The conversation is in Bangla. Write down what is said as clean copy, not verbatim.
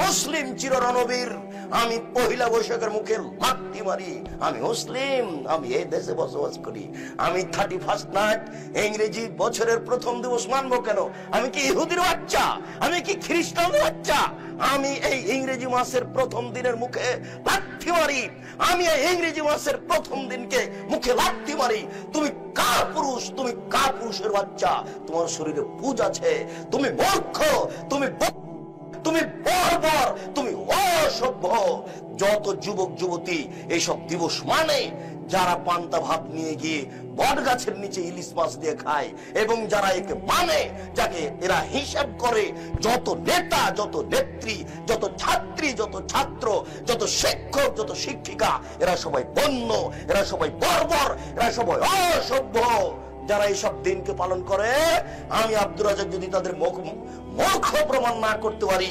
মুসলিম চিররণবীর, আমি পহিলা বৈশাখের মুখে লাথি মারি, আমি মুসলিম, আমি এই দেশে বসবাস করি। আমি 31 নাইট ইংরেজি বছরের প্রথম দিবস মানবো কেন? আমি কি ইহুদির বাচ্চা? আমি কি খ্রিস্টানদের বাচ্চা? আমি এই ইংরেজি মাসের প্রথম দিনের মুখে লাথি মারি, আমি এই ইংরেজি মাসের প্রথম দিনকে মুখে লাথি মারি। তুমি কার পুরুষ? তুমি কার পুরুষের বাচ্চা? তোমার শরীরে পুজ আছে, তুমি মূর্খ, তুমি বর্বর, তুমি অসভ্য। যত যুবক যুবতী এইসব দিবস মানে, যারা পান্তা ভাত নিয়ে গিয়ে বট গাছের নিচে ইলিশ মাছ দিয়ে খায়, এবং যারা একে মানে, যাকে এরা হিসাব করে, যত নেতা, যত নেত্রী, যত ছাত্রী, যত ছাত্র, যত শিক্ষক, যত শিক্ষিকা, এরা সবাই বন্য, এরা সবাই বর্বর, এরা সবাই অসভ্য। যারা এইসব দিনকে পালন করে, আমি আব্দুর রাজ্জাক যদি তাদের মুখ প্রমাণ না করতে পারি,